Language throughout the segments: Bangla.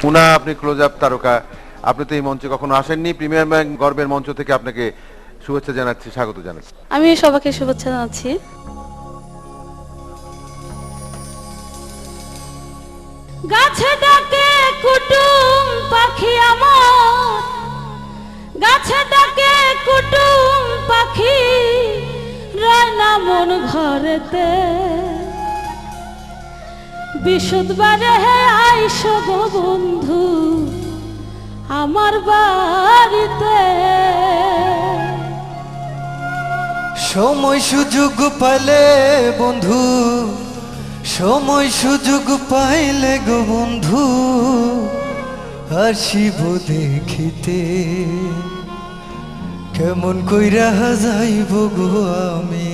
মুনা, আপনি ক্লোজ আপ তারকা, আপনি তো এই মঞ্চে কখনো আসেননি। প্রিমিয়ার ব্যাংক গর্বের মঞ্চ থেকে আপনাকে শুভেচ্ছা জানাচ্ছি, স্বাগত জানাচ্ছি। আমি সবাইকে শুভেচ্ছা জানাচ্ছি। গাছে ডাকে কুটুম পাখি আমার, গাছে ডাকে কুটুম পাখি, রানা মন ঘরেতে। বিশুদ্ধবারে আইসো গো বন্ধু আমার বাড়িতে। সময় সুযোগ পাইলে বন্ধু, সময় সুযোগ পাইলে গো বন্ধু, আসিব দেখিতে। কেমন কইরা যাইব গো আমি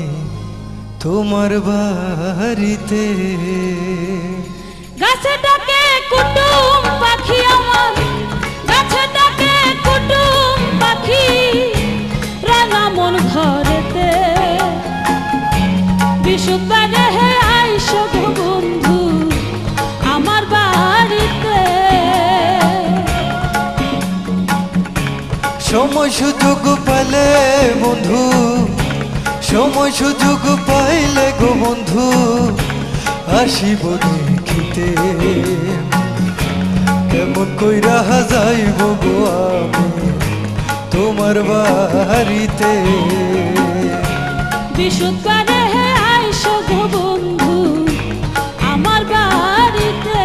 তোমার বাড়িতে। গাছে ডাকে কুটুম পাখি আমার, গাছে ডাকে কুটুম পাখি, রাঙা মন ঘরেতে। বিশুদ্ধবারে আইসো গো বন্ধু আমার বাড়িতে। সময় সুযোগ পাইলে বন্ধু, সময় সুযোগ পাইলে গো বন্ধু, আসিব দেখিতে। কেমন কইরা যাইব গো আমি তোমার বাড়িতে। বিশুদ্ধবারে আইসো গো বন্ধু আমার বাড়িতে।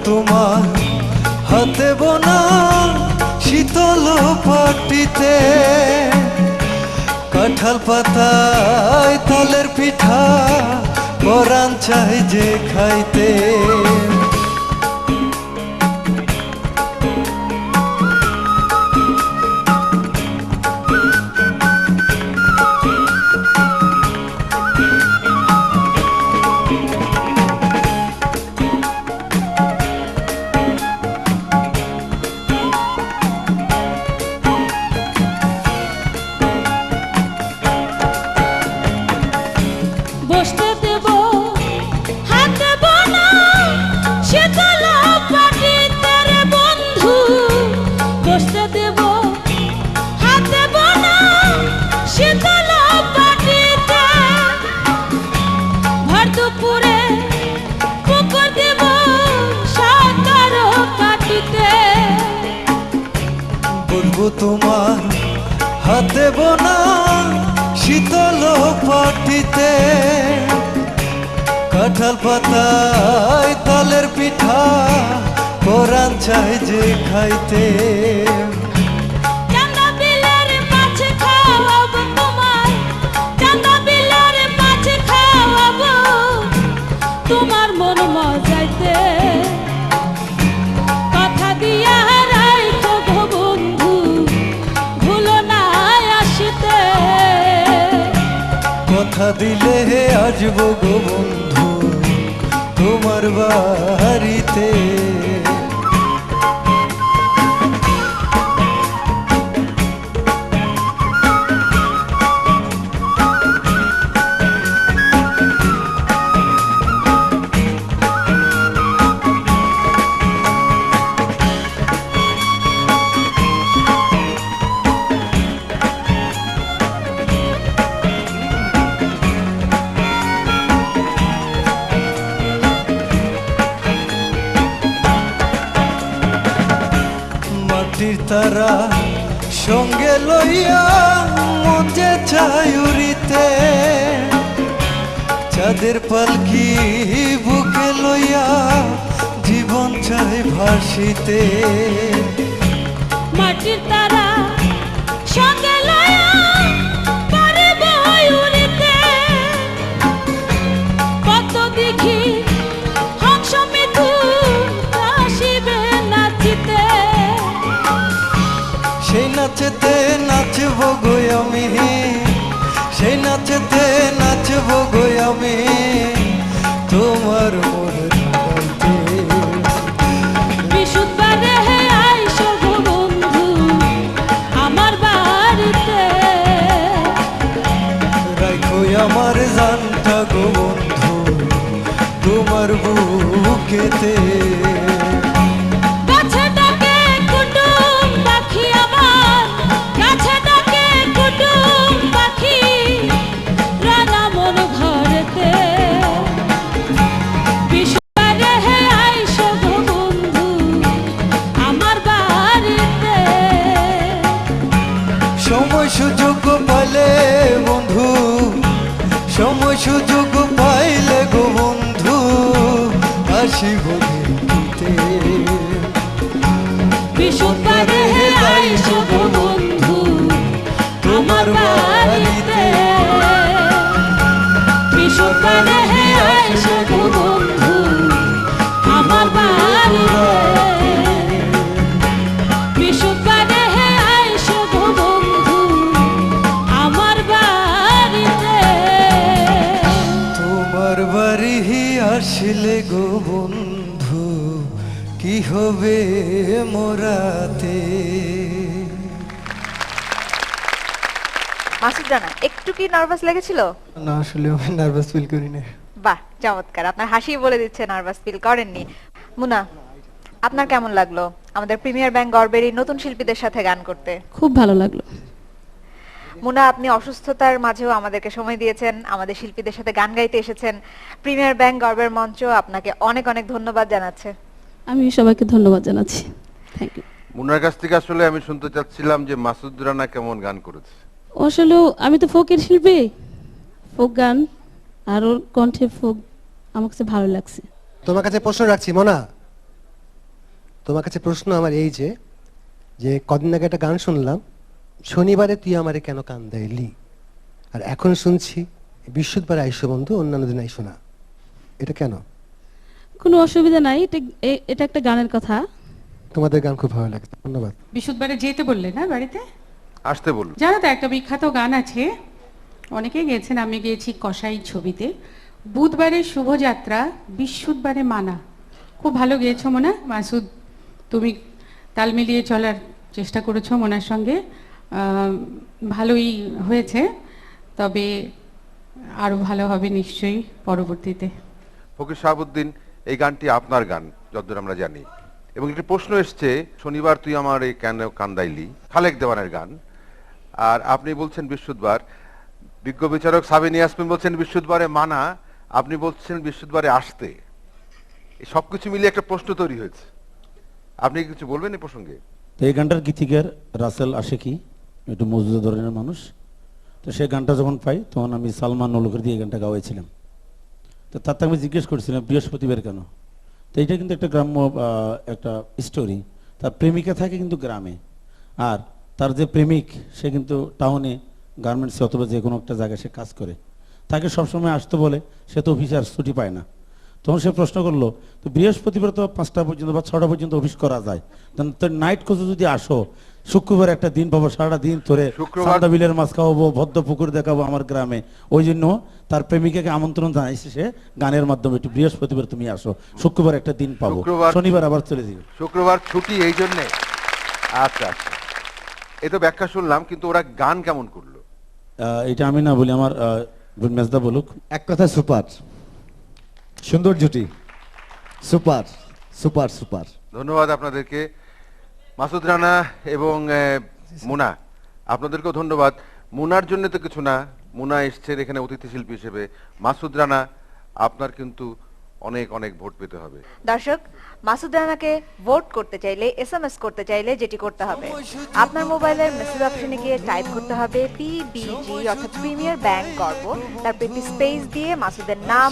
তোমার হাতে বোনা শীতল পাটিতে, কাঁঠাল পাতায় তালের পিঠা পরাণ চাই যে খাইতে। বসতে দেব হাতে বোনা শীতল পাটিতে রে বন্ধু। বসতে দেব হাতে বোনা শীতল পাটিতে। ভর দুপুরে পুকুর দেব সাঁতার কাটিতে। বলবো তোমার হাতে বোনা শীতল পাটিতে, কাঁঠাল পাতায় তালের পিঠা পরাণ চাই যে খাইতে। চাঁদা বিলের মাছে খাওয়াবো তোমার, চাঁদা বিলের মাছে খাওয়াবো তোমার মন মজাইতে। কথা দিয়া রাইখো গো বন্ধু ভুলো না আসিতে। কথা দিলে আসবো গো বন্ধু তোমার বাড়িতে। মাটির তারা সঙ্গে লইয়া মন যে চাই উড়িতে, চাঁদের পালকি বুকে লইয়া জীবন চাই ভাসিতে। মাটির তারা সঙ্গে লয়া পারিব উড়িতে, কত দেখি হংস মিথুন আসিবে নাচিতে। সেই নাচেতে নাচব গো আমি, সেই নাচেতে নাচব গো আমি, তোমার মনের গাইতে। বিশুদ্ধবারে হে আইসো গো বন্ধু আমার বাড়িতে, রাখো আমার জানটা গো বন্ধু তোমার বুকেতে। গাছে ডাকে কুটুম পাখি আমার, গাছে ডাকে কুটুম পাখি রানা মন ঘরেতে। বিশুদ্ধবারে হে আইসো গো বন্ধু আমার বাড়িতে, সময় সুযোগ পাইলে বন্ধু, সময় সুযোগ পাইলে গো বন্ধু আসিব দেখিতে। বিশুদ্ধবারে হে আইসো গো বন্ধু আমার বাড়িতে, বিশুদ্ধবারে হে আইসো গো বন্ধু আমার বাড়িতে, বিশুদ্ধবারে হে আইসো গো বন্ধু আমার বাড়িতে। তোমার বাড়ি আসলে গো বন্ধু কি হবে মোরাতে। মাসুদ রানা, একটু কি নার্ভাস লেগেছিল? না আসলে আমি নার্ভাস ফিল করি না। বাহ, চমৎকার, আপনার হাসি বলে দিচ্ছে নার্ভাস ফিল করেননি। মুনা, আপনার কেমন লাগলো আমাদের প্রিমিয়ার ব্যাংক গর্বের এই নতুন শিল্পীদের সাথে গান করতে? খুব ভালো লাগলো। মুনা, আপনি অসুস্থতার মাঝেও আমাদেরকে সময় দিয়েছেন, আমাদের শিল্পীদের সাথে গান গাইতে এসেছেন। প্রিমিয়ার ব্যাংক গর্বের মঞ্চ আপনাকে অনেক অনেক ধন্যবাদ জানাচ্ছে। আমি সবাইকে ধন্যবাদ জানাচ্ছি। Thank you. মুন্নার কাছ থেকে আসলে আমি শুনতে চাচ্ছিলাম যে মাসুদ রানা কেমন গান করেছে। আসলে আমি তো ফোকের শিল্পী, ফোক গান আর ওর কণ্ঠে ফোক আমার কাছে ভালো লাগছে। তোমার কাছে প্রশ্ন রাখছি মোনা, তোমার কাছে প্রশ্ন আমার এই যে কদিন আগে একটা গান শুনলাম, শনিবারে তুই আমারে কেন কান দেয়লি, আর এখন শুনছি বৃহস্পতিবার আইসো বন্ধু অন্যান্য দিন আইসো না, এটা কেন? কোনো অসুবিধা নাই, এটা একটা গানের কথা। তোমাদের গান খুব ভালো লাগে, ধন্যবাদ। বৃহস্পতিবারে যেতে বললে না বাড়িতে? আসতে বলুন। জানো তো একটা বিখ্যাত গান আছে, অনেকেই গেছেন, আমি গিয়েছি কসাই ছবিতে। বুধবারে শুভযাত্রা, বৃহস্পতিবারে মানা। খুব ভালো গেয়েছো মোনা। মাসুদ, তুমি তাল মিলিয়ে চলার চেষ্টা করেছো মোনার সঙ্গে, ভালোই হয়েছে, তবে আরো ভালো হবে নিশ্চয়ই পরবর্তীতে। ফকির শাহাবুদ্দিন, এই গানটি আপনার গান যতদূর আমরা জানি, এবং একটি প্রশ্ন এসছে, শনিবার তুই আমার এই কেন কান্দাইলি, খালেক দেওয়ানের গান, আর আপনি বলছেন বৃহস্পতিবার। বিজ্ঞ বিচারক সাবিনী ইয়াসমিন বলছেন বৃহস্পতিবারে মানা, আপনি বলছেন বৃহস্পতিবারে আসতে। এই সবকিছু মিলিয়ে একটা প্রশ্ন তৈরি হয়েছে, আপনি কি কিছু বলবেন এই প্রসঙ্গে? তো এই গানটার গীতিকার রাসেল আশেকি, একটু মজুদা ধরনের মানুষ। তো সেই গানটা যখন পাই তখন আমি সালমান নলুকের দিয়ে এই গানটা গাওয়াইছিলাম। তো তার থেকে আমি জিজ্ঞেস করছিলাম বৃহস্পতিবার কেন। তো এইটা কিন্তু একটা গ্রাম্য একটা স্টোরি। তার প্রেমিকা থাকে কিন্তু গ্রামে, আর তার যে প্রেমিক সে কিন্তু টাউনে গার্মেন্টসে অথবা যে কোনো একটা জায়গায় সে কাজ করে, তাকে সবসময় আসতে বলে, সে তো অফিসে আর ছুটি পায় না। তখন সে প্রশ্ন করলো, তো বৃহস্পতিবার তো 5টা পর্যন্ত বা 6টা পর্যন্ত অফিস করা যায়, তো নাইট কোচে যদি আসো, শুক্রবার একটা দিন পাবো, সারাটা দিন ধরে সাদা বিলের মাছ খাওয়াবো, ভদ্র পুকুর দেখাবো আমার গ্রামে। ওই জন্য তার প্রেমিকাকে আমন্ত্রণ জানাইছে সে গানের মাধ্যমে, একটু বৃহস্পতিবার তুমি আসো, শুক্রবার একটা দিন পাবো, শনিবার আবার চলে যাবে। শুক্রবার ছুটি, এই জন্যে। আচ্ছা আচ্ছা, এই তো ব্যাখ্যা শুনলাম, কিন্তু ওরা গান কেমন করলো এটা আমি না বলি, আমার মেজদা বলুক। এক কথা সুপার, সুন্দর জুটি, সুপার সুপার সুপার। ধন্যবাদ আপনাদেরকে, মাসুদ রানা এবং মুনা, আপনাদেরকেও ধন্যবাদ। মুনার জন্য তো কিছু না, মুনা এসছেন এখানে অতিথি শিল্পী হিসেবে। মাসুদ রানা, আপনার কিন্তু অনেক অনেক ভোট পেতে হবে। দর্শক, মাসুদ রানাকে ভোট করতে চাইলে, এসএমএস করতে চাইলে যেটি করতে হবে, আপনার মোবাইলের মেসেজ অপশনে গিয়ে টাইপ করতে হবে PBG অর্থাৎ প্রিমিয়ার ব্যাংক গর্ব, তারপর একটি স্পেস দিয়ে মাসুদের নাম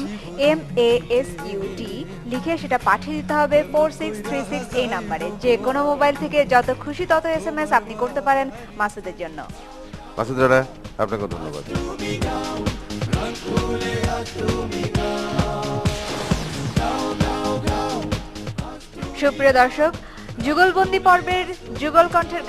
MASUD লিখে সেটা পাঠিয়ে দিতে হবে 4636 এই নাম্বারে। যে কোনো মোবাইল থেকে যত খুশি তত এসএমএস আপনি করতে পারেন মাসুদের জন্য। মাসুদ রানা, আপনাকে ধন্যবাদ। সুপ্রিয় দর্শক, যুগলবন্দি পর্বের যুগল কণ্ঠের